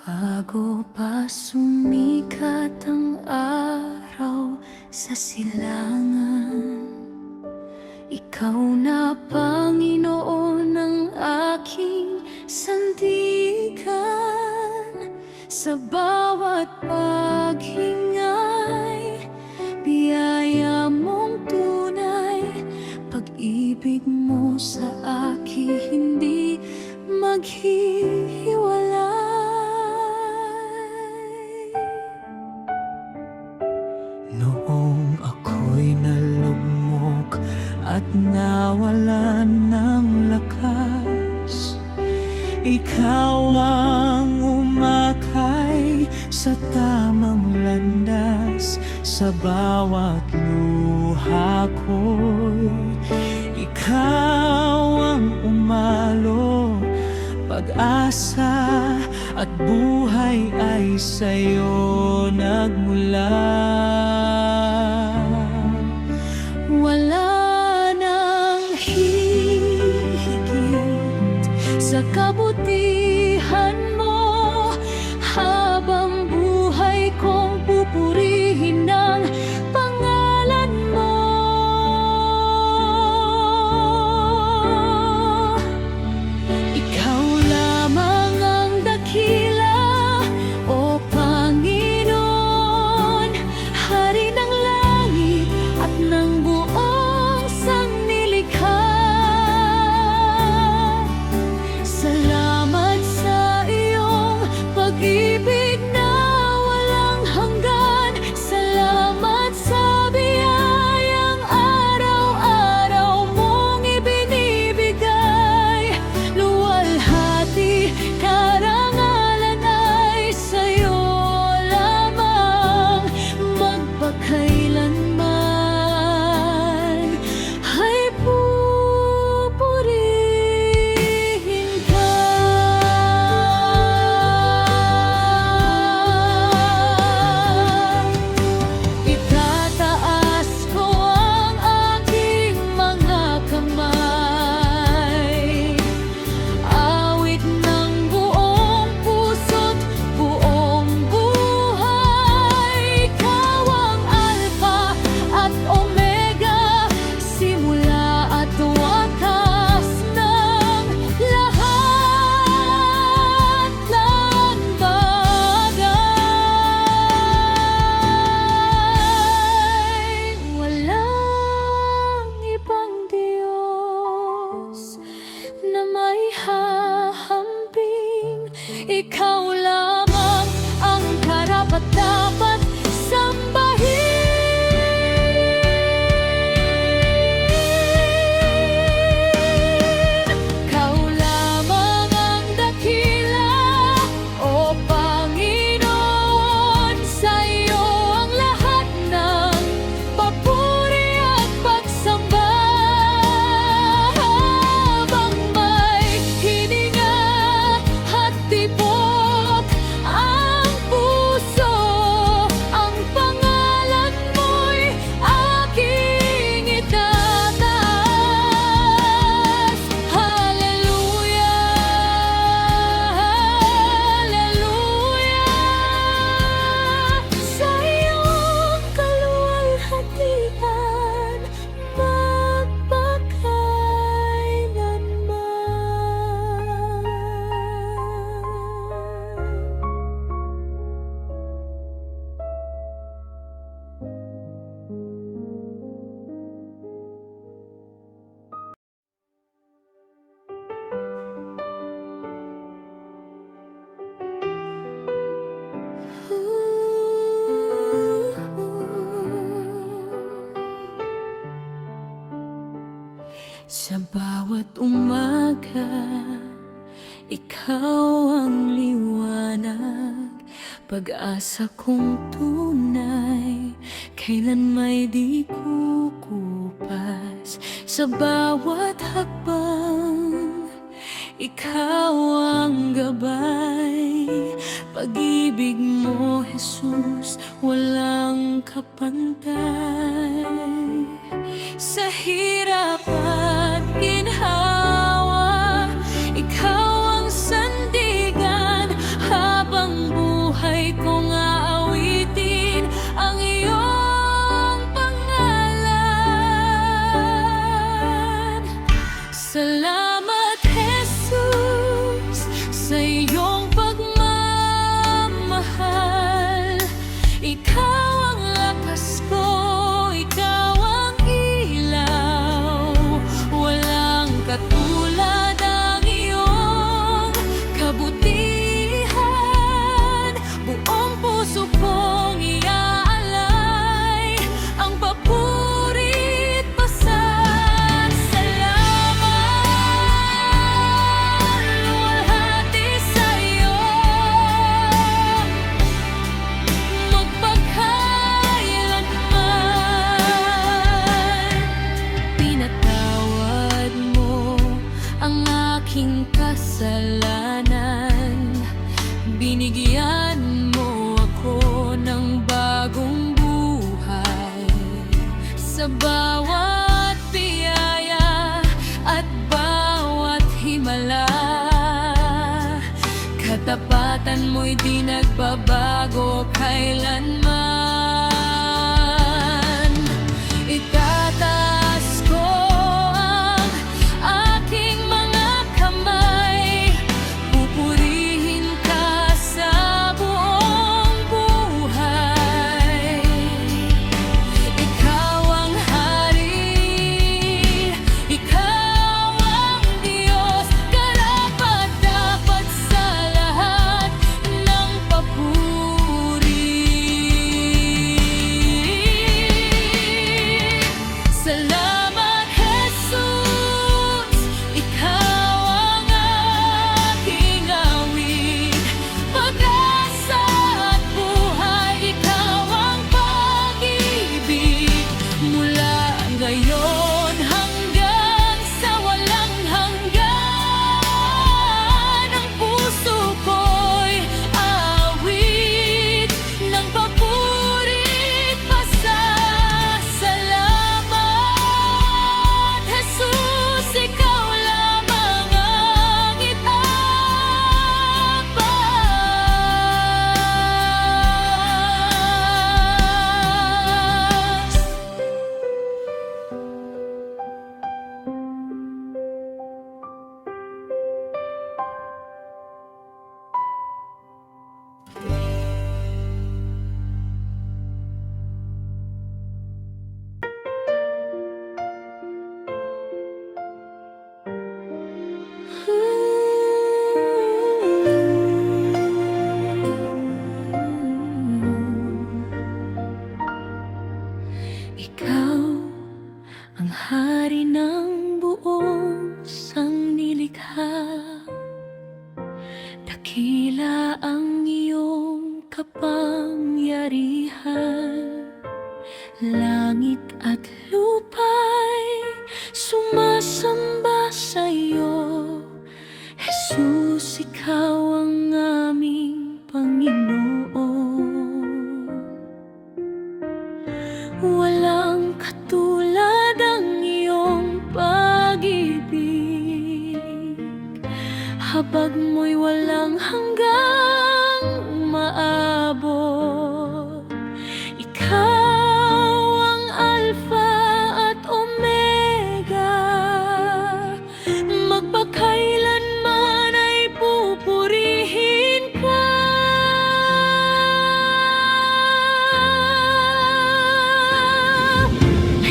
Bago pa sumikat ang araw sa silangan, Ikaw na, Panginoon, ang aking sandigan. Sa bawat paghingay, biyaya mong tunay. Pag-ibig mo sa akin hindi maghihiwalay. Noong ako'y nalugmok at nawalan ng lakas, Ikaw ang umakay sa tamang landas. Sa bawat luha ko'y Ikaw ang umalo. Pag-asa at buhay ay sa'yo nagmula. Wala nang hihigit sa kabutihan mo. Habang buhay kong pupurihin ang pangalan mo. Ikaw lamang ang dakila, O Panginoon, Hari ng langit at ng buong sanglilikha. Salamat sa iyong pag-ibig na walang hanggan. Salamat sa biyayang araw-araw mong ibinibigay. Luwalhati karangalan ay sa'yo lamang, magpakailanman ay pupurihin ka. Itataas ko ang aking mga kamay, awit ng buong puso't buong buhay. Ikaw ang Alpha at Omega, simula at wakas ng lahat ng bagay. Walang ibang Diyos na may hahambing. Ikaw lamang ang karapat-dapat sambahin. Ikaw lamang ang dakila, O Panginoon. Sa iyo ang lahat ng papuri at pagsamba. Habang may hininga at tibok ang puso, ang pangalan mo'y aking itataas. Hallelujah, hallelujah. Sa iyong kaluwalhatian magpakailanman. Sa bawat umaga, ikaw ang liwanag, pag-asa kong tunay, kailan may di kukupas. Sa bawat hakbang, ikaw ang gabay. Pag-ibig mo, Jesus, walang kapantay. Sa hirap at ginhawa, ikaw ang sandigan. Habang iyong pagmamahal. Ikaw ang lakas ko, ikaw ang ilaw. Walang katulad ang iyong kabutihan. Buong puso kong iaalay ang papuri at pasasalamat. Luwalhati sa'yo, magpakailanman. Pinatawad mo ang aking kasalanan. Binigyan mo ako ng bagong buhay. Sa bawat biyaya at bawat himala, katapatan mo'y di nagbabago kailanman. Itataas ko ang aking mga kamay, pupurihin ka sa buong buhay. Ikaw ang hari, ikaw ang Diyos, karapat-dapat sa lahat ng papuri. Salamat, Jesus, ikaw ang aking awit. Pag-asa at buhay, ikaw ang pag-ibig. Mula ngayon hanggang sa walang hanggan, ang puso ko'y awit ng papuri at pasasalamat. Jesus, ikaw lamang ang itaas. Ikaw ang hari ng buong sangnilikha. Dakila ang iyong kapangyarihan. Langit at lupa'y sumasamba sa'yo. Jesus, ikaw ang aming Panginoon. Walang katulad ang iyong pag-ibig. Habag mo'y walang hanggang maabot. Ikaw ang Alpha at Omega. Magpakailanman ay pupurihin ka.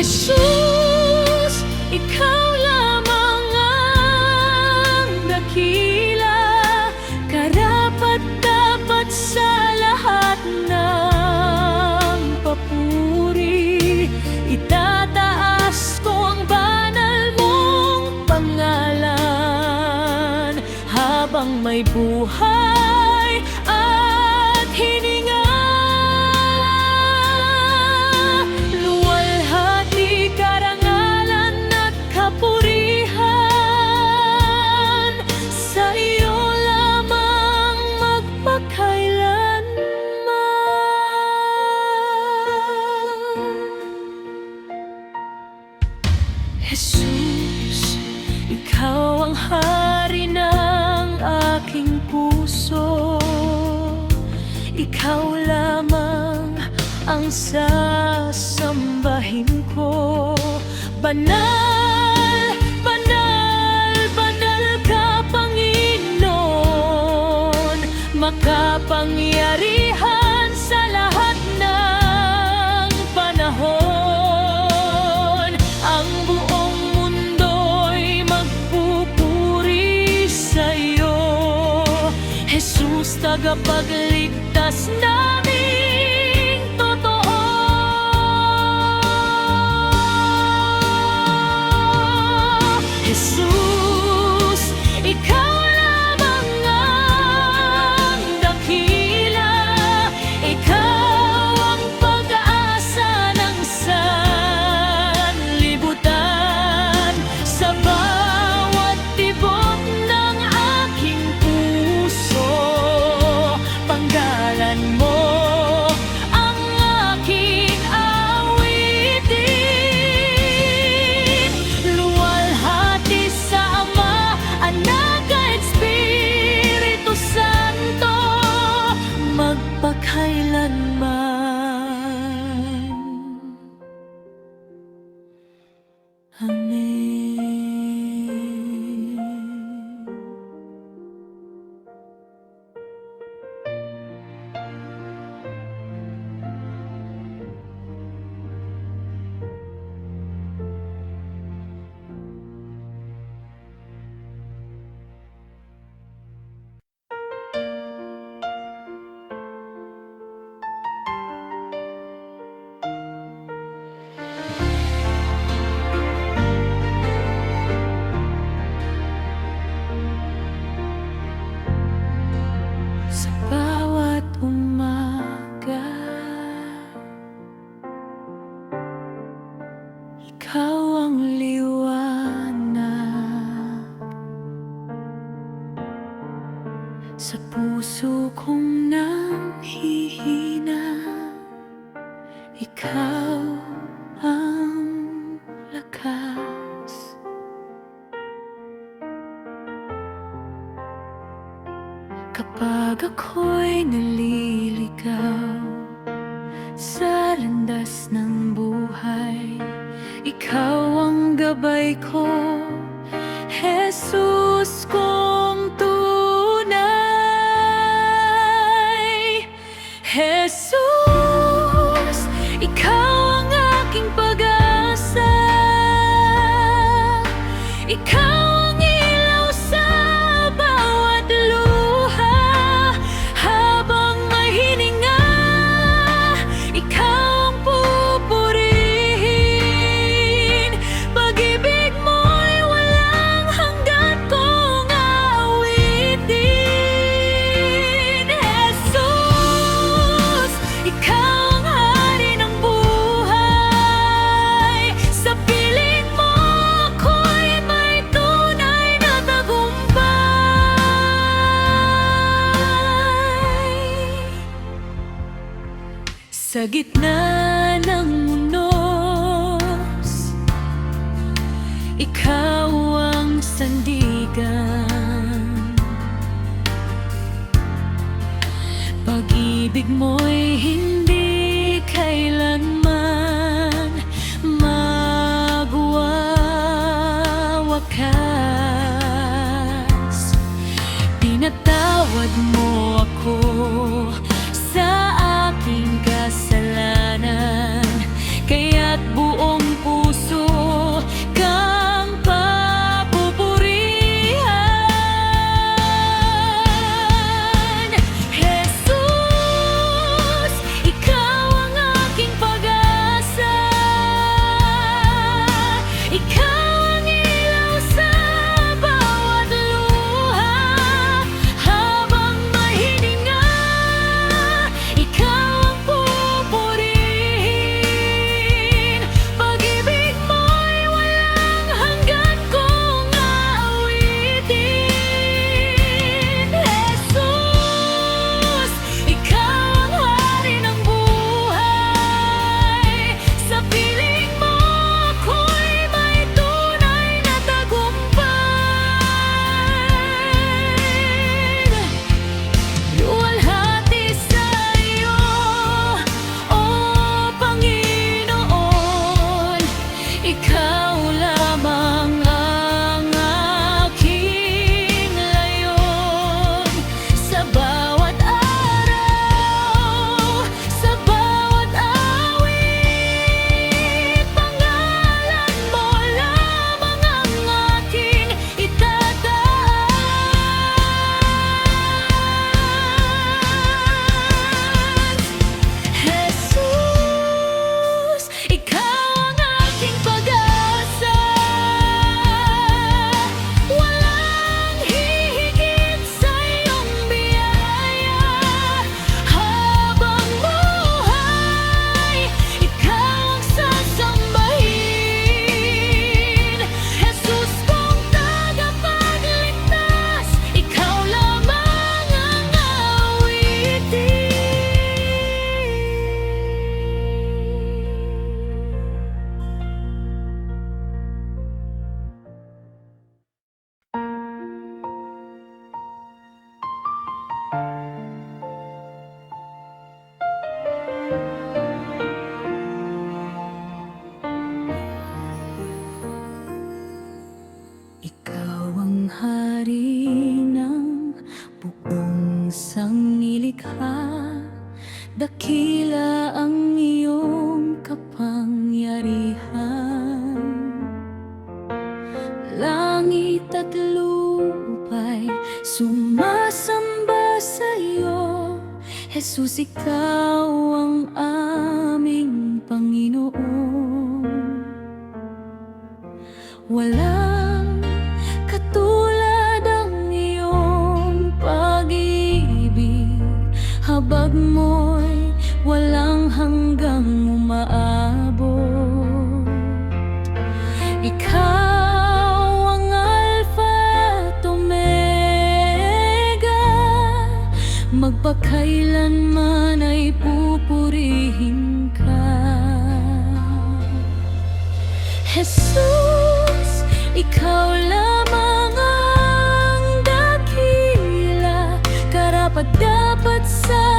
Jesus, ikaw lamang ang dakila, karapat-dapat sa lahat ng papuri. Itataas ko ang banal mong pangalan habang may buhay at hininga. Luwalhati karangalan at kapurihan, sa iyo lamang magpakailanman. Jesus, ikaw ang hari ng aking puso. Ikaw lamang ang sasambahin ko. Banal, banal, banal ka, Panginoon. makapangyarihan sa lahat ng panahon. Ang buong mundo'y magpupuri sa'yo, Jesus, tagapagligtas naming totoo. Jesus, ikaw lamang ang dakila, ikaw ang pag-asa ng sanlibutan. Sa bawat tibok ng aking puso, panggalan mo ang aking awitin. Luwalhati sa Ama, Anak at Espiritu Santo, magpakailanman. Amen. Sa bawat umaga, ikaw ang liwanag sa puso kong nanghihina. Ikaw ang lakas. Kapag ako'y naliligaw sa landas ng buhay, ikaw ang gabay ko, Jesus kong tunay. Jesus, ikaw ang aking pag-asa, ikaw ang ilaw sa bawat luha. Habang may hininga, ikaw ang pupurihin. Pag-ibig mo'y walang hanggan kong awitin. Jesus, ikaw ang hari ng buhay. Sa piling mo ako'y may tunay na tagumpay. Sa gitna ng unos, ikaw ang sandigan. Pag-ibig mo'y hindi kailanman magwawakas. Pinatawad mo ako sa aking kasalanan, kaya't buong puso kang papupurihan. Jesus, ikaw ang aking pag-asa, ikaw ang ilaw sa bawat luha. Habang may hininga, sanglilikha, dakila ang iyong kapangyarihan. Langit at lupa'y sumasamba sa iyo, Jesus, ikaw ang aming Panginoon. Walang katulad ang iyong pag-ibig, habag mo'y walang hanggang umaabot. Ikaw ang Alpha at Omega, magpakailanman ay pupurihin ka. Jesus, ikaw lamang ang dakila, karapat-dapat sa